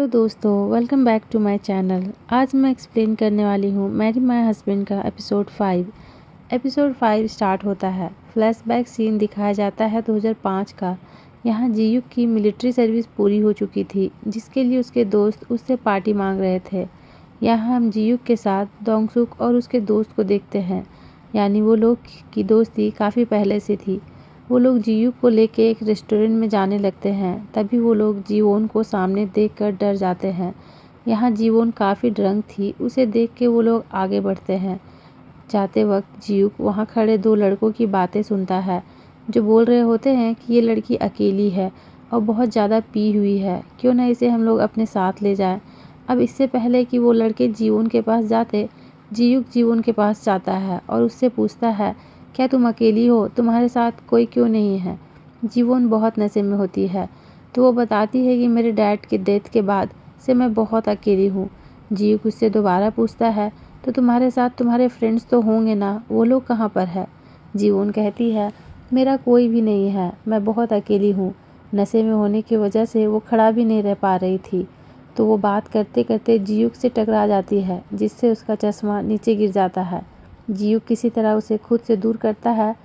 Hello दोस्तों, welcome back to my channel. आज मैं एक्सप्लेन करने वाली हूँ मैरी माय हस्बैंड का एपिसोड 5। एपिसोड 5 स्टार्ट होता है। फ्लैशबैक सीन दिखाया जाता है 2005 का। यहाँ जीयूक की मिलिट्री सर्विस पूरी हो चुकी थी, जिसके लिए उसके दोस्त उससे पार्टी मांग रहे थे। यहाँ हम जीयूक के साथ दोंगसुक और उसके दोस्त को देखते हैं, यानी वो लोग की दोस्ती काफ़ी पहले से थी। वो लोग जीयूक को लेके एक रेस्टोरेंट में जाने लगते हैं। तभी वो लोग जीवोन को सामने देखकर डर जाते हैं। यहाँ जीवोन काफ़ी ड्रंक थी, उसे देख के वो लोग आगे बढ़ते हैं। जाते वक्त जीयूक वहाँ खड़े दो लड़कों की बातें सुनता है, जो बोल रहे होते हैं कि ये लड़की अकेली है और बहुत ज़्यादा पी हुई है, क्यों ना इसे हम लोग अपने साथ ले जाएं। अब इससे पहले कि वो लड़के जीवोन के पास जाते, जीयूक जीवोन के पास जाता है और उससे पूछता है, क्या तुम अकेली हो? तुम्हारे साथ कोई क्यों नहीं है? जीवोन बहुत नशे में होती है, तो वो बताती है कि मेरे डैड के डेथ के बाद से मैं बहुत अकेली हूँ। जीयूक उससे दोबारा पूछता है, तो तुम्हारे साथ तुम्हारे फ्रेंड्स तो होंगे ना, वो लोग कहाँ पर है? जीवोन कहती है, मेरा कोई भी नहीं है, मैं बहुत अकेली हूँ। नशे में होने की वजह से वो खड़ा भी नहीं रह पा रही थी। तो वो बात करते करते जीयूक से टकरा जाती है, जिससे उसका चश्मा नीचे गिर जाता है। जीयूक किसी तरह उसे खुद से दूर करता है।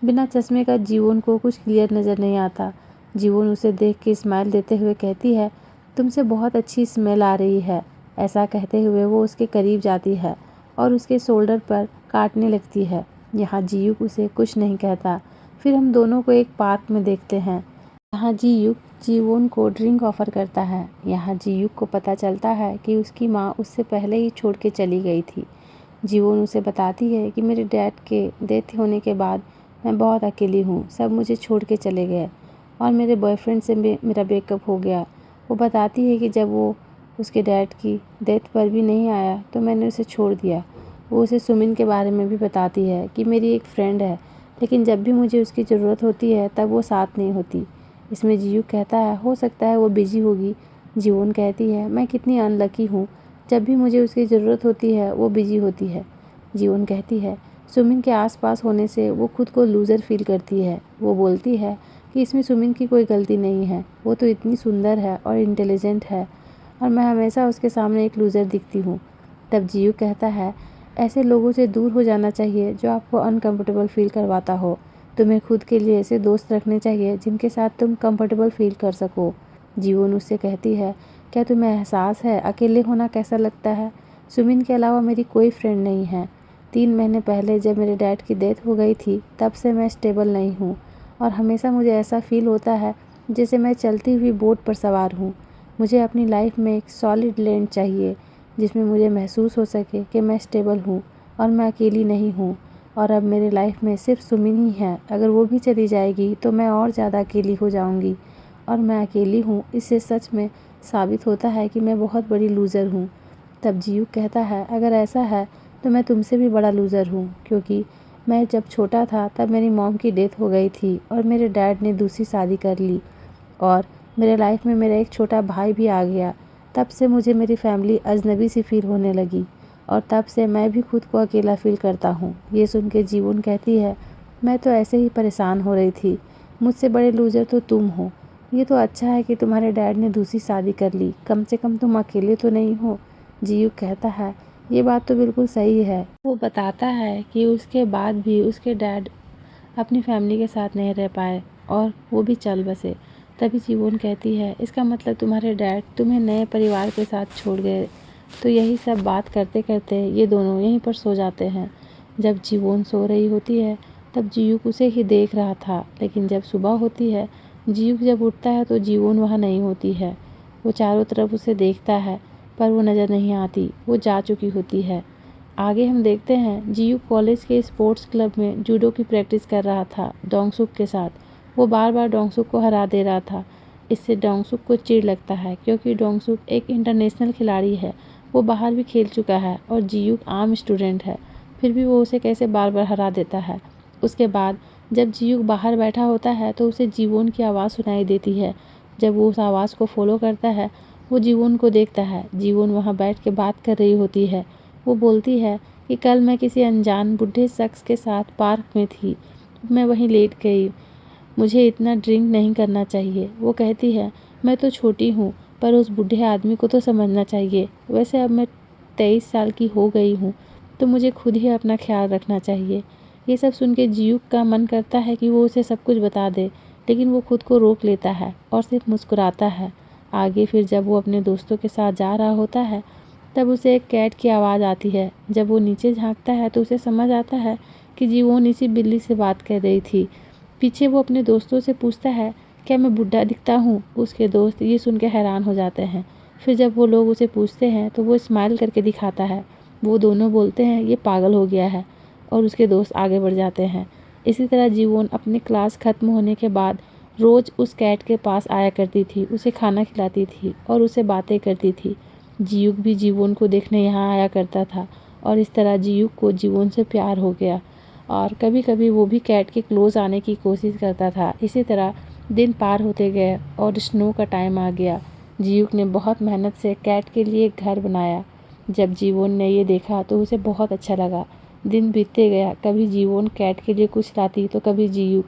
बिना चश्मे का जीवोन को कुछ क्लियर नज़र नहीं आता। जीवोन उसे देख के स्माइल देते हुए कहती है, तुमसे बहुत अच्छी स्मेल आ रही है। ऐसा कहते हुए वो उसके करीब जाती है और उसके शोल्डर पर काटने लगती है। यहाँ जीयूक उसे कुछ नहीं कहता। फिर हम दोनों को एक पार्क में देखते हैं। यहाँ जीयूक जीवोन को ड्रिंक ऑफर करता है। यहाँ जीयूक को पता चलता है कि उसकी माँ उससे पहले ही छोड़ के चली गई थी। जीवोन उसे बताती है कि मेरे डैड के डेथ होने के बाद मैं बहुत अकेली हूँ, सब मुझे छोड़ के चले गए और मेरे बॉयफ्रेंड से मेरा ब्रेकअप हो गया। वो बताती है कि जब वो उसके डैड की डेथ पर भी नहीं आया तो मैंने उसे छोड़ दिया। वो उसे सुमिन के बारे में भी बताती है कि मेरी एक फ्रेंड है, लेकिन जब भी मुझे उसकी ज़रूरत होती है तब वो साथ नहीं होती। इसमें जीयूक कहता है, हो सकता है वो बिजी होगी। जीवोन कहती है, मैं कितनी अनलकी हूँ, जब भी मुझे उसकी ज़रूरत होती है वो बिजी होती है। जीवन कहती है, सुमिन के आसपास होने से वो खुद को लूज़र फील करती है। वो बोलती है कि इसमें सुमिन की कोई गलती नहीं है, वो तो इतनी सुंदर है और इंटेलिजेंट है और मैं हमेशा उसके सामने एक लूज़र दिखती हूँ। तब जीयू कहता है, ऐसे लोगों से दूर हो जाना चाहिए जो आपको अनकंफर्टेबल फील करवाता हो। तुम्हें खुद के लिए ऐसे दोस्त रखने चाहिए जिनके साथ तुम कंफर्टेबल फील कर सको। जीवन उससे कहती है, क्या तुम्हें एहसास है अकेले होना कैसा लगता है? सुमिन के अलावा मेरी कोई फ्रेंड नहीं है। 3 महीने पहले जब मेरे डैड की डेथ हो गई थी, तब से मैं स्टेबल नहीं हूँ और हमेशा मुझे ऐसा फील होता है जैसे मैं चलती हुई बोट पर सवार हूँ। मुझे अपनी लाइफ में एक सॉलिड लैंड चाहिए, जिसमें मुझे महसूस हो सके कि मैं स्टेबल हूँ और मैं अकेली नहीं हूँ। और अब मेरे लाइफ में सिर्फ सुमिन ही है। अगर वो भी चली जाएगी तो मैं और ज़्यादा अकेली हो जाऊँगी और मैं अकेली हूँ, इससे सच में साबित होता है कि मैं बहुत बड़ी लूज़र हूँ। तब जीयू कहता है, अगर ऐसा है तो मैं तुमसे भी बड़ा लूज़र हूँ, क्योंकि मैं जब छोटा था तब मेरी मॉम की डेथ हो गई थी और मेरे डैड ने दूसरी शादी कर ली और मेरे लाइफ में मेरा एक छोटा भाई भी आ गया। तब से मुझे मेरी फैमिली अजनबी सी फील होने लगी और तब से मैं भी खुद को अकेला फील करता हूँ। ये सुन के जीवन कहती है, मैं तो ऐसे ही परेशान हो रही थी, मुझसे बड़े लूज़र तो तुम हो। ये तो अच्छा है कि तुम्हारे डैड ने दूसरी शादी कर ली, कम से कम तुम अकेले तो नहीं हो। जीयू कहता है, ये बात तो बिल्कुल सही है। वो बताता है कि उसके बाद भी उसके डैड अपनी फैमिली के साथ नहीं रह पाए और वो भी चल बसे। तभी जीवन कहती है, इसका मतलब तुम्हारे डैड तुम्हें नए परिवार के साथ छोड़ गए। तो यही सब बात करते करते ये दोनों यहीं पर सो जाते हैं। जब जीवन सो रही होती है तब जीयूक उसे ही देख रहा था, लेकिन जब सुबह होती है, जीयूक जब उठता है तो जीवन वहाँ नहीं होती है। वो चारों तरफ उसे देखता है पर वो नज़र नहीं आती, वो जा चुकी होती है। आगे हम देखते हैं जीयू कॉलेज के स्पोर्ट्स क्लब में जूडो की प्रैक्टिस कर रहा था डोंगसुक के साथ। वो बार बार डोंगसुक को हरा दे रहा था। इससे डोंगसुक को चिढ़ लगता है, क्योंकि डोंगसुक एक इंटरनेशनल खिलाड़ी है, वो बाहर भी खेल चुका है और जीयू आम स्टूडेंट है, फिर भी वो उसे कैसे बार बार हरा देता है। उसके बाद जब जीयू बाहर बैठा होता है तो उसे जीवोन की आवाज़ सुनाई देती है। जब वो उस आवाज़ को फॉलो करता है, वो जीवोन को देखता है। जीवोन वहाँ बैठ के बात कर रही होती है। वो बोलती है कि कल मैं किसी अनजान बूढ़े शख्स के साथ पार्क में थी, मैं वहीं लेट गई, मुझे इतना ड्रिंक नहीं करना चाहिए। वो कहती है, मैं तो छोटी हूँ पर उस बूढ़े आदमी को तो समझना चाहिए। वैसे अब मैं 23 साल की हो गई हूँ तो मुझे खुद ही अपना ख्याल रखना चाहिए। ये सब सुन के जियूक का मन करता है कि वो उसे सब कुछ बता दे, लेकिन वो खुद को रोक लेता है और सिर्फ मुस्कुराता है। आगे फिर जब वो अपने दोस्तों के साथ जा रहा होता है तब उसे एक कैट की आवाज़ आती है। जब वो नीचे झांकता है तो उसे समझ आता है कि जीवोन इसी बिल्ली से बात कर रही थी। पीछे वो अपने दोस्तों से पूछता है, क्या मैं बुढ़ा दिखता हूँ? उसके दोस्त ये सुन के हैरान हो जाते हैं। फिर जब वो लोग उसे पूछते हैं तो वो स्माइल करके दिखाता है। वो दोनों बोलते हैं ये पागल हो गया है और उसके दोस्त आगे बढ़ जाते हैं। इसी तरह जीवोन अपनी क्लास खत्म होने के बाद रोज़ उस कैट के पास आया करती थी, उसे खाना खिलाती थी और उससे बातें करती थी। जियूक भी जीवोन को देखने यहाँ आया करता था और इस तरह जियूक को जीवोन से प्यार हो गया और कभी कभी वो भी कैट के क्लोज आने की कोशिश करता था। इसी तरह दिन पार होते गए और स्नो का टाइम आ गया। जियूक ने बहुत मेहनत से कैट के लिए एक घर बनाया। जब जीवोन ने ये देखा तो उसे बहुत अच्छा लगा। दिन बीतते गया, कभी जीवोन कैट के लिए कुछ लाती तो कभी जियूक।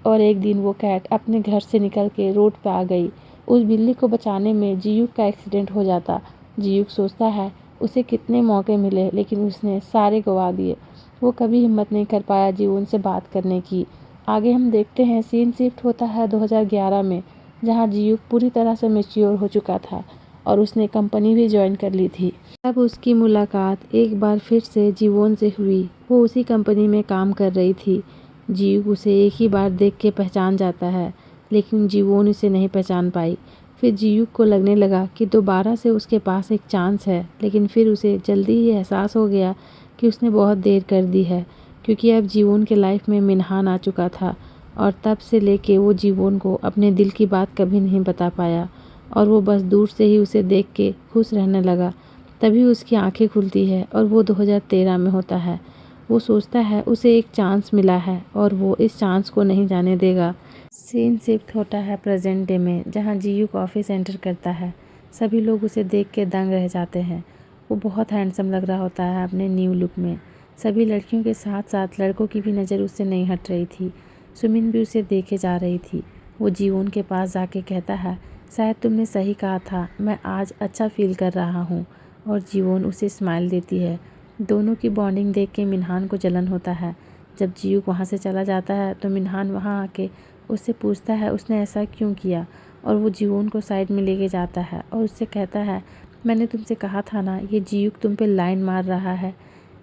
और एक दिन वो कैट अपने घर से निकल के रोड पर आ गई। उस बिल्ली को बचाने में जियूक का एक्सीडेंट हो जाता। जियूक सोचता है उसे कितने मौके मिले लेकिन उसने सारे गंवा दिए। वो कभी हिम्मत नहीं कर पाया जीवोन से बात करने की। आगे हम देखते हैं सीन शिफ्ट होता है 2011 में, जहाँ जियूक पूरी तरह से मैच्योर हो चुका था और उसने कंपनी भी ज्वाइन कर ली थी। तब उसकी मुलाकात एक बार फिर से जीवोन से हुई। वो उसी कंपनी में काम कर रही थी। जियूक उसे एक ही बार देख के पहचान जाता है, लेकिन जीवोन उसे नहीं पहचान पाई। फिर जियूक को लगने लगा कि दोबारा से उसके पास एक चांस है, लेकिन फिर उसे जल्दी ही एहसास हो गया कि उसने बहुत देर कर दी है, क्योंकि अब जीवोन के लाइफ में मिनहान आ चुका था और तब से लेके वो जीवोन को अपने दिल की बात कभी नहीं बता पाया और वो बस दूर से ही उसे देख के खुश रहने लगा। तभी उसकी आंखें खुलती है और वो 2013 में होता है। वो सोचता है उसे एक चांस मिला है और वो इस चांस को नहीं जाने देगा। सीन शिफ्ट होता है प्रेजेंट डे में, जहाँ जियूक ऑफिस एंटर करता है। सभी लोग उसे देख के दंग रह जाते हैं। वो बहुत हैंडसम लग रहा होता है अपने न्यू लुक में। सभी लड़कियों के साथ साथ लड़कों की भी नज़र उससे नहीं हट रही थी। सुमिन भी उसे देखे जा रही थी। वो जीवोन के पास जाके कहता है, शायद तुमने सही कहा था, मैं आज अच्छा फील कर रहा हूँ। और जीवोन उसे स्माइल देती है। दोनों की बॉन्डिंग देख के मिनहान को जलन होता है। जब जियूक वहाँ से चला जाता है तो मिनहान वहाँ आके उससे पूछता है उसने ऐसा क्यों किया, और वो जीवोन को साइड में लेके जाता है और उससे कहता है, मैंने तुमसे कहा था ना ये जियूक तुम पे लाइन मार रहा है।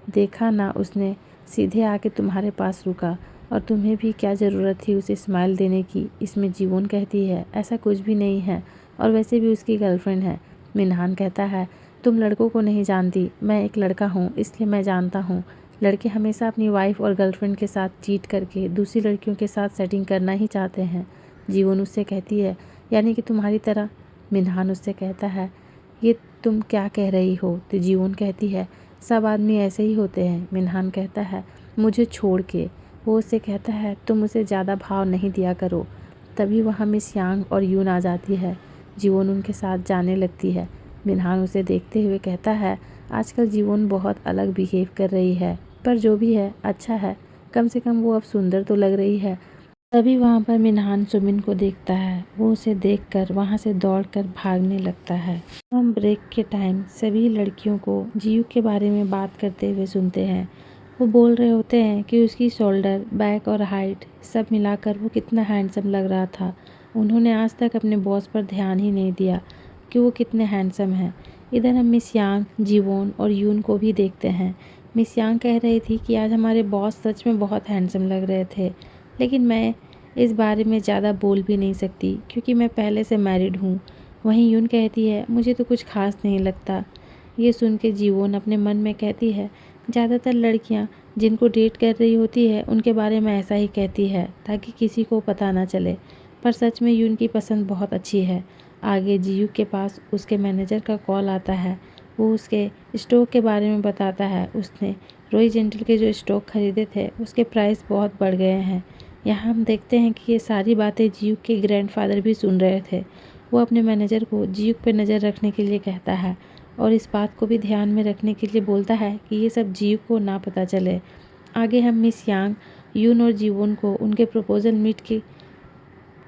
देखा ना उसने सीधे आके तुम्हारे पास रुका और तुम्हें भी क्या ज़रूरत थी उसे स्माइल देने की। इसमें जीवोन कहती है, ऐसा कुछ भी नहीं है और वैसे भी उसकी गर्लफ्रेंड है। मिनहान कहता है, तुम लड़कों को नहीं जानती, मैं एक लड़का हूँ इसलिए मैं जानता हूँ। लड़के हमेशा अपनी वाइफ और गर्लफ्रेंड के साथ चीट करके दूसरी लड़कियों के साथ सेटिंग करना ही चाहते हैं। जीवोन उससे कहती है, यानी कि तुम्हारी तरह। मिनहान उससे कहता है, ये तुम क्या कह रही हो? तो जीवोन कहती है, सब आदमी ऐसे ही होते हैं। मिनहान कहता है, मुझे छोड़ के। वो उससे कहता है, तुम उसे ज़्यादा भाव नहीं दिया करो। तभी वहाँ मिस यांग और यून आ जाती है। जीवोन उनके साथ जाने लगती है। मिनहान उसे देखते हुए कहता है, आजकल जीवोन बहुत अलग बिहेव कर रही है, पर जो भी है अच्छा है, कम से कम वो अब सुंदर तो लग रही है। तभी वहाँ पर मिनहान सुमिन को देखता है। वो उसे देखकर वहाँ से दौड़कर भागने लगता है। हम ब्रेक के टाइम सभी लड़कियों को जियूक के बारे में बात करते हुए सुनते हैं। वो बोल रहे होते हैं कि उसकी शोल्डर, बैक और हाइट सब मिलाकर वो कितना हैंडसम लग रहा था। उन्होंने आज तक अपने बॉस पर ध्यान ही नहीं दिया कि वो कितने हैंडसम हैं। इधर हम मिस यांग, जीवोन और यून को भी देखते हैं। मिस यांग कह रही थी कि आज हमारे बॉस सच में बहुत हैंडसम लग रहे थे, लेकिन मैं इस बारे में ज़्यादा बोल भी नहीं सकती क्योंकि मैं पहले से मैरिड हूँ। वहीं यून कहती है, मुझे तो कुछ खास नहीं लगता। ये सुन के जीवोन अपने मन में कहती है, ज़्यादातर लड़कियाँ जिनको डेट कर रही होती है उनके बारे में ऐसा ही कहती है ताकि किसी को पता ना चले, पर सच में यून की पसंद बहुत अच्छी है। आगे जियूक के पास उसके मैनेजर का कॉल आता है। वो उसके स्टॉक के बारे में बताता है। उसने रॉय जेंटल के जो स्टॉक खरीदे थे उसके प्राइस बहुत बढ़ गए हैं। यहाँ हम देखते हैं कि ये सारी बातें जियूक के ग्रैंडफादर भी सुन रहे थे। वो अपने मैनेजर को जियूक पर नज़र रखने के लिए कहता है और इस बात को भी ध्यान में रखने के लिए बोलता है कि ये सब जियूक को ना पता चले। आगे हम मिस यांग, यून और जीवोन को उनके प्रपोजल मीट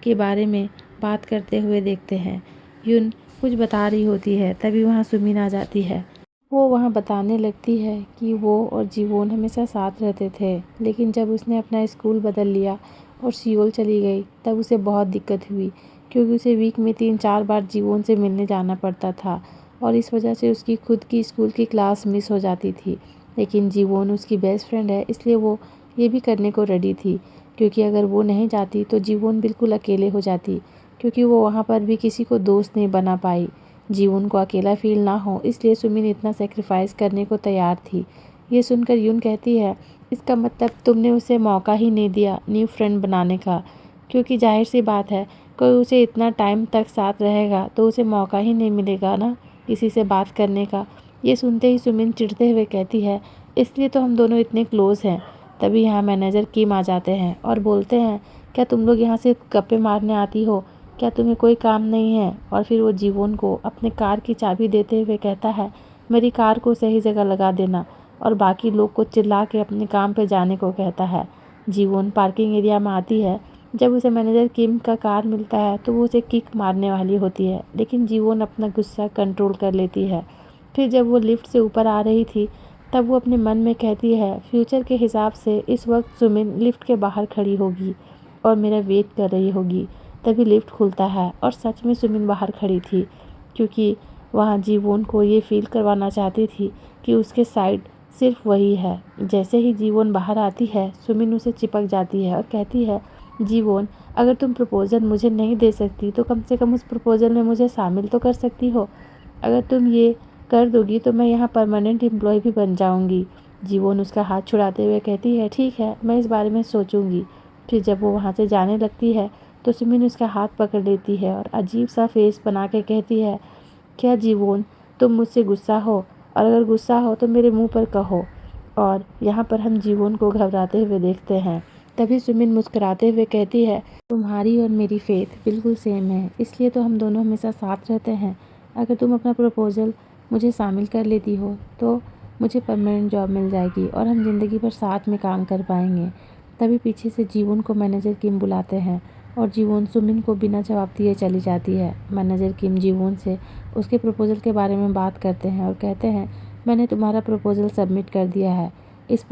के बारे में बात करते हुए देखते हैं। यून कुछ बता रही होती है, तभी वहाँ सुमिन आ जाती है। वो वहाँ बताने लगती है कि वो और जीवोन हमेशा साथ रहते थे, लेकिन जब उसने अपना स्कूल बदल लिया और सियोल चली गई तब उसे बहुत दिक्कत हुई, क्योंकि उसे वीक में 3-4 बार जीवोन से मिलने जाना पड़ता था और इस वजह से उसकी खुद की स्कूल की क्लास मिस हो जाती थी। लेकिन जीवोन उसकी बेस्ट फ्रेंड है, इसलिए वो ये भी करने को रेडी थी, क्योंकि अगर वो नहीं जाती तो जीवोन बिल्कुल अकेले हो जाती, क्योंकि वो वहाँ पर भी किसी को दोस्त नहीं बना पाई। जीवोन को अकेला फील ना हो, इसलिए सुमिन इतना सेक्रीफाइस करने को तैयार थी। ये सुनकर यून कहती है, इसका मतलब तुमने उसे मौका ही नहीं दिया न्यू फ्रेंड बनाने का, क्योंकि जाहिर सी बात है कोई उसे इतना टाइम तक साथ रहेगा तो उसे मौका ही नहीं मिलेगा ना किसी से बात करने का। ये सुनते ही सुमिन चिढ़ते हुए कहती है, इसलिए तो हम दोनों इतने क्लोज़ हैं। तभी यहाँ मैनेजर किम आ जाते हैं और बोलते हैं, क्या तुम लोग यहाँ से गप्पे मारने आती हो, क्या तुम्हें कोई काम नहीं है? और फिर वो जीवोन को अपने कार की चाबी देते हुए कहता है, मेरी कार को सही जगह लगा देना, और बाकी लोग को चिल्ला के अपने काम पे जाने को कहता है। जीवोन पार्किंग एरिया में आती है। जब उसे मैनेजर किम का कार मिलता है तो वो उसे किक मारने वाली होती है, लेकिन जीवोन अपना गुस्सा कंट्रोल कर लेती है। फिर जब वो लिफ्ट से ऊपर आ रही थी तब वो अपने मन में कहती है, फ्यूचर के हिसाब से इस वक्त सुमिन लिफ्ट के बाहर खड़ी होगी और मेरा वेट कर रही होगी। तभी लिफ्ट खुलता है और सच में सुमिन बाहर खड़ी थी, क्योंकि वहाँ जीवोन को ये फील करवाना चाहती थी कि उसके साइड सिर्फ वही है। जैसे ही जीवोन बाहर आती है सुमिन उसे चिपक जाती है और कहती है, जीवोन, अगर तुम प्रपोज़ल मुझे नहीं दे सकती तो कम से कम उस प्रपोज़ल में मुझे शामिल तो कर सकती हो। अगर तुम ये कर दोगी तो मैं यहाँ परमानेंट एम्प्लॉय भी बन जाऊँगी। जीवोन उसका हाथ छुड़ाते हुए कहती है, ठीक है, मैं इस बारे में सोचूंगी। फिर जब वो वहाँ से जाने लगती है तो सुमिन उसका हाथ पकड़ लेती है और अजीब सा फेस बना के कहती है, क्या जीवोन, तुम मुझसे गुस्सा हो? और अगर गुस्सा हो तो मेरे मुंह पर कहो। और यहाँ पर हम जीवोन को घबराते हुए देखते हैं। तभी सुमिन मुस्कुराते हुए कहती है, तुम्हारी और मेरी फेथ बिल्कुल सेम है, इसलिए तो हम दोनों हमेशा साथ रहते हैं। अगर तुम अपना प्रपोज़ल मुझे शामिल कर लेती हो तो मुझे परमानेंट जॉब मिल जाएगी और हम ज़िंदगी भर साथ में काम कर पाएंगे। तभी पीछे से जीवोन को मैनेजर किम बुलाते हैं और जीवोन सुमिन को बिना जवाब दिए चली जाती है। मैनेजर किम जीवोन से उसके प्रपोज़ल के बारे में बात करते हैं और कहते हैं, मैंने तुम्हारा प्रपोज़ल सबमिट कर दिया है। इस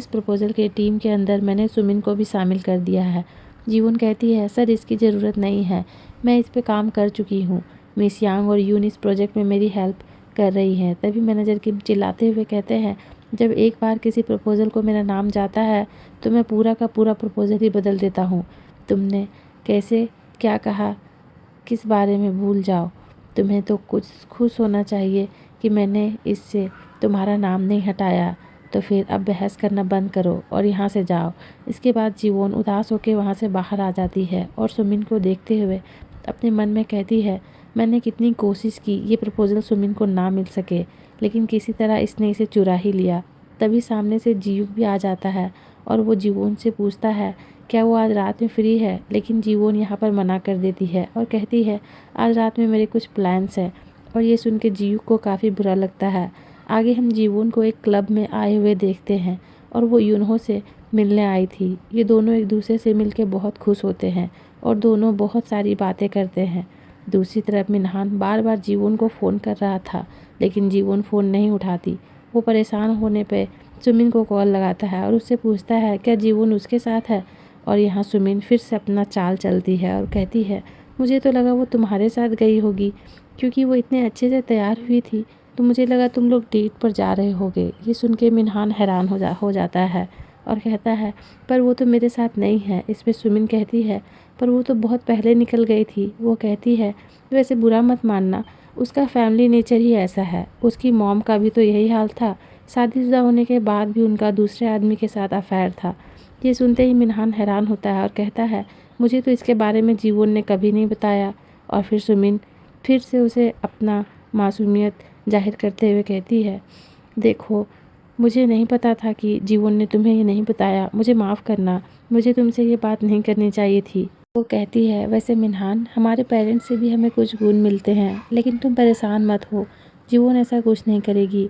प्रपोज़ल के टीम के अंदर मैंने सुमिन को भी शामिल कर दिया है। जीवोन कहती है, सर इसकी ज़रूरत नहीं है, मैं इस पे काम कर चुकी हूँ। मिस यांग और यून इस प्रोजेक्ट में मेरी हेल्प कर रही है। तभी मैनेजर किम चिल्लाते हुए कहते हैं, जब एक बार किसी प्रपोज़ल को मेरा नाम जाता है तो मैं पूरा का पूरा प्रपोज़ल ही बदल देता हूँ। तुमने कैसे क्या कहा, किस बारे में भूल जाओ। तुम्हें तो कुछ खुश होना चाहिए कि मैंने इससे तुम्हारा नाम नहीं हटाया। तो फिर अब बहस करना बंद करो और यहाँ से जाओ। इसके बाद जीवोन उदास होकर वहाँ से बाहर आ जाती है और सुमिन को देखते हुए अपने मन में कहती है, मैंने कितनी कोशिश की ये प्रपोज़ल सुमिन को ना मिल सके, लेकिन किसी तरह इसने इसे चुरा ही लिया। तभी सामने से जीयूक भी आ जाता है और वो जीवोन से पूछता है, क्या वो आज रात में फ्री है? लेकिन जीवोन यहाँ पर मना कर देती है और कहती है, आज रात में मेरे कुछ प्लान्स हैं। और ये सुन के जीयूक को काफ़ी बुरा लगता है। आगे हम जीवोन को एक क्लब में आए हुए देखते हैं और वो यूनहो से मिलने आई थी। ये दोनों एक दूसरे से मिलकर बहुत खुश होते हैं और दोनों बहुत सारी बातें करते हैं। दूसरी तरफ मिनहान बार बार जीवोन को फ़ोन कर रहा था, लेकिन जीवोन फ़ोन नहीं उठाती। वो परेशान होने पे सुमिन को कॉल लगाता है और उससे पूछता है, क्या जीवोन उसके साथ है? और यहाँ सुमिन फिर से अपना चाल चलती है और कहती है, मुझे तो लगा वो तुम्हारे साथ गई होगी, क्योंकि वो इतने अच्छे से तैयार हुई थी, तो मुझे लगा तुम लोग डेट पर जा रहे होगे। ये सुन के मिनहान हैरान हो जाता है और कहता है, पर वो तो मेरे साथ नहीं है। इस पर सुमिन कहती है, पर वो तो बहुत पहले निकल गई थी। वो कहती है, वैसे बुरा मत मानना, उसका फैमिली नेचर ही ऐसा है। उसकी मॉम का भी तो यही हाल था, शादीशुदा होने के बाद भी उनका दूसरे आदमी के साथ अफेयर था। ये सुनते ही मिनहान हैरान होता है और कहता है, मुझे तो इसके बारे में जीवोन ने कभी नहीं बताया। और फिर सुमिन फिर से उसे अपना मासूमियत जाहिर करते हुए कहती है, देखो, मुझे नहीं पता था कि जीवोन ने तुम्हें ये नहीं बताया, मुझे माफ़ करना, मुझे तुमसे ये बात नहीं करनी चाहिए थी। वो कहती है, वैसे मिनहान, हमारे पेरेंट्स से भी हमें कुछ गुण मिलते हैं, लेकिन तुम परेशान मत हो, जीवोन ऐसा कुछ नहीं करेगी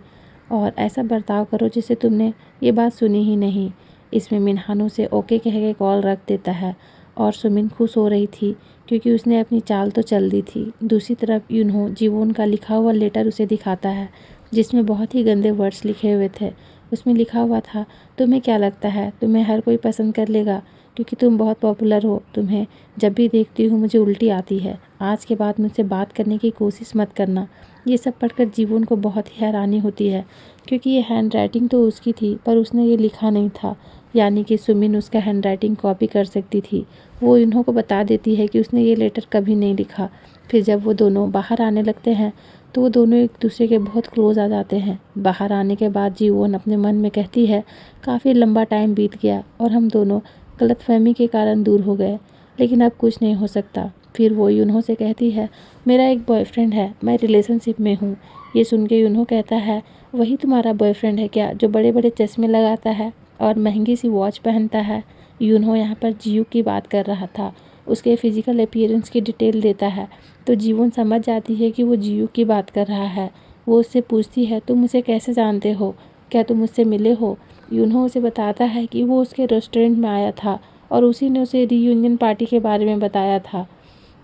और ऐसा बर्ताव करो जिससे तुमने ये बात सुनी ही नहीं। इसमें मिनहान उसे ओके कह के कॉल रख देता है और सुमिन खुश हो रही थी क्योंकि उसने अपनी चाल तो चल दी थी। दूसरी तरफ यूनहो जीवोन का लिखा हुआ लेटर उसे दिखाता है जिसमें बहुत ही गंदे वर्ड्स लिखे हुए थे। उसमें लिखा हुआ था, तुम्हें क्या लगता है तुम्हें हर कोई पसंद कर लेगा क्योंकि तुम बहुत पॉपुलर हो। तुम्हें जब भी देखती हूँ मुझे उल्टी आती है। आज के बाद मुझसे बात करने की कोशिश मत करना। ये सब पढ़कर जीवन को बहुत ही हैरानी होती है क्योंकि ये हैंड राइटिंग तो उसकी थी पर उसने ये लिखा नहीं था, यानी कि सुमिन उसका हैंड राइटिंग कॉपी कर सकती थी। वो इन्हों को बता देती है कि उसने ये लेटर कभी नहीं लिखा। फिर जब वो दोनों बाहर आने लगते हैं तो वो दोनों एक दूसरे के बहुत क्लोज आ जाते हैं। बाहर आने के बाद जीवन अपने मन में कहती है, काफ़ी लंबा टाइम बीत गया और हम दोनों गलतफहमी के कारण दूर हो गए, लेकिन अब कुछ नहीं हो सकता। फिर वो यूनहो से कहती है, मेरा एक बॉयफ्रेंड है, मैं रिलेशनशिप में हूँ। ये सुन के यूनहो कहता है, वही तुम्हारा बॉयफ्रेंड है क्या जो बड़े बड़े चश्मे लगाता है और महंगी सी वॉच पहनता है। यूनहो यहाँ पर जियू की बात कर रहा था, उसके फिजिकल अपीयरेंस की डिटेल देता है तो जीवन समझ जाती है कि वो जियू की बात कर रहा है। वो उससे पूछती है, तुम उसे कैसे जानते हो, क्या तुम उससे मिले हो। यूनहो उसे बताता है कि वो उसके रेस्टोरेंट में आया था और उसी ने उसे रीयूनियन पार्टी के बारे में बताया था।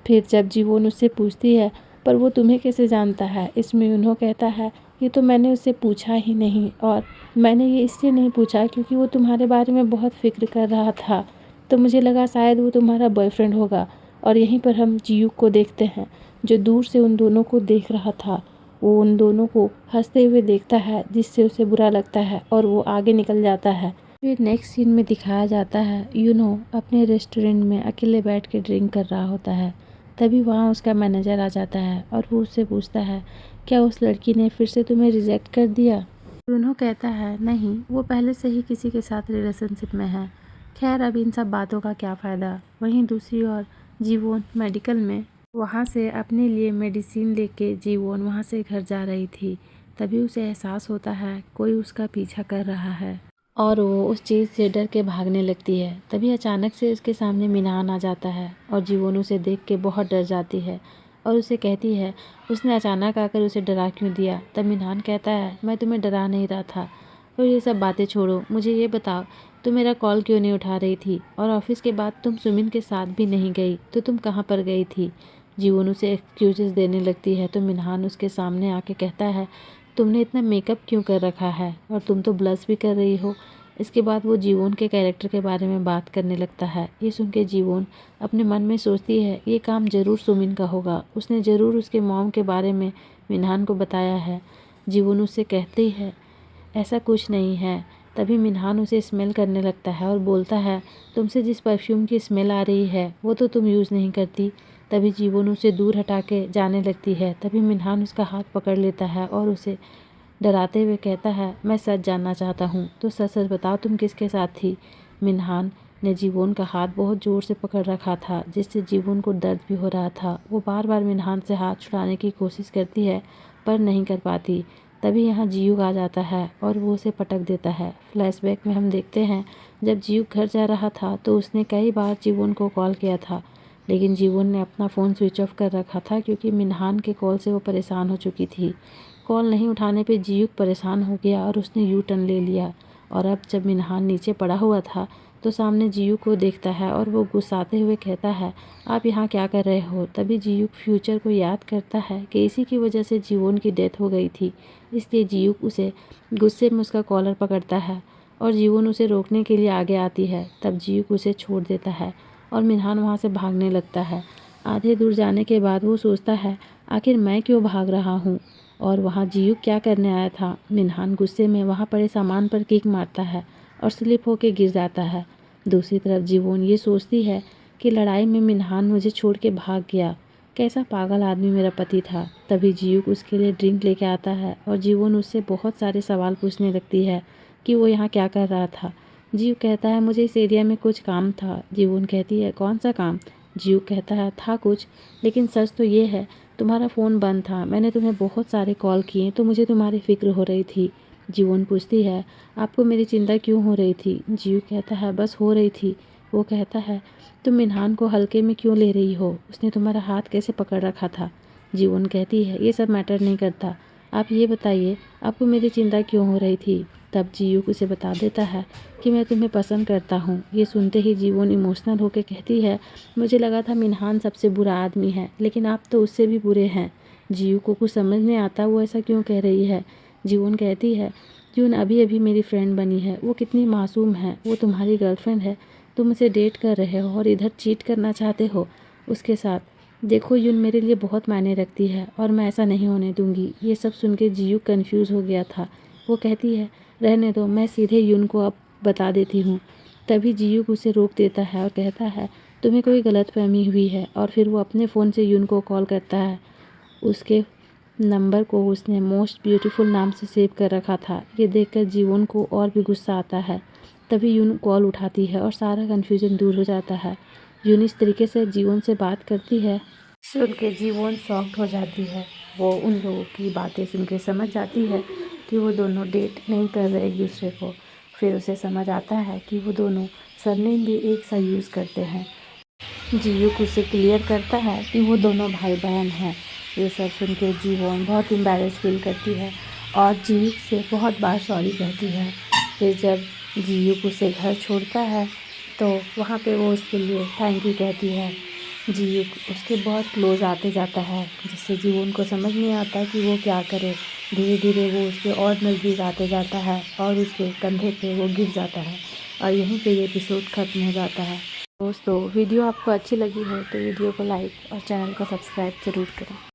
फिर जब जीवन उससे पूछती है, पर वो तुम्हें कैसे जानता है, इसमें यूनहो कहता है, ये तो मैंने उससे पूछा ही नहीं और मैंने ये इसलिए नहीं पूछा क्योंकि वो तुम्हारे बारे में बहुत फिक्र कर रहा था, तो मुझे लगा शायद वो तुम्हारा बॉयफ्रेंड होगा। और यहीं पर हम जियू को देखते हैं जो दूर से उन दोनों को देख रहा था। वो उन दोनों को हंसते हुए देखता है जिससे उसे बुरा लगता है और वो आगे निकल जाता है। फिर नेक्स्ट सीन में दिखाया जाता है यूनो अपने रेस्टोरेंट में अकेले बैठ के ड्रिंक कर रहा होता है। तभी वहाँ उसका मैनेजर आ जाता है और वो उससे पूछता है, क्या उस लड़की ने फिर से तुम्हें रिजेक्ट कर दिया। यूनो कहता है, नहीं, वो पहले से ही किसी के साथ रिलेशनशिप में है। खैर अब इन सब बातों का क्या फ़ायदा। वहीं दूसरी ओर जीवोन मेडिकल में वहाँ से अपने लिए मेडिसिन लेके जीवोन वहाँ से घर जा रही थी। तभी उसे एहसास होता है कोई उसका पीछा कर रहा है और वो उस चीज़ से डर के भागने लगती है। तभी अचानक से उसके सामने मिनहान आ जाता है और जीवन उसे देख के बहुत डर जाती है और उसे कहती है, उसने अचानक आकर उसे डरा क्यों दिया। तब मिनहान कहता है, मैं तुम्हें डरा नहीं रहा था। और ये सब बातें छोड़ो, मुझे ये बताओ तुम मेरा कॉल क्यों नहीं उठा रही थी और ऑफिस के बाद तुम सुमिन के साथ भी नहीं गई तो तुम कहाँ पर गई थी। जीवन उसे एक्सक्यूजेस देने लगती है तो मिनहान उसके सामने आके कहता है, तुमने इतना मेकअप क्यों कर रखा है और तुम तो ब्लश भी कर रही हो। इसके बाद वो जीवन के कैरेक्टर के बारे में बात करने लगता है। ये सुन के जीवन अपने मन में सोचती है, ये काम ज़रूर सुमिन का होगा, उसने ज़रूर उसके मॉम के बारे में मिनहान को बताया है। जीवन उससे कहती है, ऐसा कुछ नहीं है। तभी मिनहान उसे स्मेल करने लगता है और बोलता है, तुमसे जिस परफ्यूम की स्मेल आ रही है वो तो तुम यूज़ नहीं करती। तभी जीवन उसे दूर हटा के जाने लगती है। तभी मिनहान उसका हाथ पकड़ लेता है और उसे डराते हुए कहता है, मैं सच जानना चाहता हूँ, तो सच सच बताओ तुम किसके साथ थी। मिनहान ने जीवन का हाथ बहुत ज़ोर से पकड़ रखा था जिससे जीवन को दर्द भी हो रहा था। वो बार बार मिनहान से हाथ छुड़ाने की कोशिश करती है पर नहीं कर पाती। तभी यहाँ जीयू आ जाता है और वो उसे पटक देता है। फ्लैशबैक में हम देखते हैं जब जीयू घर जा रहा था तो उसने कई बार जीवन को कॉल किया था, लेकिन जीवन ने अपना फ़ोन स्विच ऑफ कर रखा था क्योंकि मिनहान के कॉल से वो परेशान हो चुकी थी। कॉल नहीं उठाने पे जीयू परेशान हो गया और उसने यू टर्न ले लिया और अब जब मिनहान नीचे पड़ा हुआ था तो सामने जीयू को देखता है और वो गुस्साते हुए कहता है, आप यहाँ क्या कर रहे हो। तभी जीयू फ्यूचर को याद करता है कि इसी की वजह से जीवन की डेथ हो गई थी, इसलिए जीयू उसे गुस्से में उसका कॉलर पकड़ता है और जीवन उसे रोकने के लिए आगे आती है। तब जीयू उसे छोड़ देता है और मिनहान वहाँ से भागने लगता है। आधे दूर जाने के बाद वो सोचता है, आखिर मैं क्यों भाग रहा हूँ और वहाँ जीयू क्या करने आया था। मिनहान गुस्से में वहाँ पड़े सामान पर किक मारता है और स्लिप होकर गिर जाता है। दूसरी तरफ जीवन ये सोचती है कि लड़ाई में मिनहान मुझे छोड़ के भाग गया, कैसा पागल आदमी मेरा पति था। तभी जीयू उसके लिए ड्रिंक लेके आता है और जीवन उससे बहुत सारे सवाल पूछने लगती है कि वो यहाँ क्या कर रहा था। जीव कहता है, मुझे इस एरिया में कुछ काम था। जीवन कहती है, कौन सा काम। जीव कहता है, था कुछ, लेकिन सच तो ये है तुम्हारा फ़ोन बंद था, मैंने तुम्हें बहुत सारे कॉल किए तो मुझे तुम्हारी फ़िक्र हो रही थी। जीवन पूछती है, आपको मेरी चिंता क्यों हो रही थी। जीव कहता है, बस हो रही थी। वो कहता है, तुम मिनहान को हल्के में क्यों ले रही हो, उसने तुम्हारा हाथ कैसे पकड़ रखा था। जीवन कहती है, ये सब मैटर नहीं करता, आप ये बताइए आपको मेरी चिंता क्यों हो रही थी। तब जीयूक उसे बता देता है कि मैं तुम्हें पसंद करता हूँ। ये सुनते ही जीवोन इमोशनल होकर कहती है, मुझे लगा था मिनहान सबसे बुरा आदमी है, लेकिन आप तो उससे भी बुरे हैं। जीयू को कुछ समझ नहीं आता वो ऐसा क्यों कह रही है। जीवोन कहती है, जून अभी अभी मेरी फ्रेंड बनी है, वो कितनी मासूम है, वो तुम्हारी गर्लफ्रेंड है, तुम उसे डेट कर रहे हो और इधर चीट करना चाहते हो उसके साथ। देखो यून मेरे लिए बहुत मायने रखती है और मैं ऐसा नहीं होने दूंगी। ये सब सुन के जीयू कन्फ्यूज़ हो गया था। वो कहती है, रहने दो, मैं सीधे यून को अब बता देती हूँ। तभी जीयू उसे रोक देता है और कहता है, तुम्हें कोई गलतफहमी हुई है। और फिर वो अपने फ़ोन से यून को कॉल करता है। उसके नंबर को उसने मोस्ट ब्यूटीफुल नाम से सेव कर रखा था। ये देखकर जीवोन को और भी गुस्सा आता है। तभी यून कॉल उठाती है और सारा कन्फ्यूजन दूर हो जाता है। यून इस तरीके से जीवोन से बात करती है, सुन के जीवोन शॉक्ड हो जाती है। वो उन लोगों की बातें सुन के समझ जाती है कि वो दोनों डेट नहीं कर रहे एक दूसरे को। फिर उसे समझ आता है कि वो दोनों सरनेम भी एक सा यूज़ करते हैं। जीयूक उसे क्लियर करता है कि वो दोनों भाई बहन हैं। ये सब सुन के जीवोन बहुत एम्बैरेस फील करती है और जीयूक से बहुत बार सॉरी कहती है। फिर जब जीयूक उसे घर छोड़ता है तो वहाँ पे वो उसके लिए थैंक यू कहती है। जीयूक उसके बहुत क्लोज आते जाता है, जिससे जीवोन को समझ नहीं आता कि वो क्या करे। धीरे धीरे वो उसके और नज़दीक आते जाता है और उसके कंधे पे वो गिर जाता है और यहीं पे ये एपिसोड ख़त्म हो जाता है। दोस्तों वीडियो आपको अच्छी लगी हो तो वीडियो को लाइक और चैनल को सब्सक्राइब ज़रूर करें।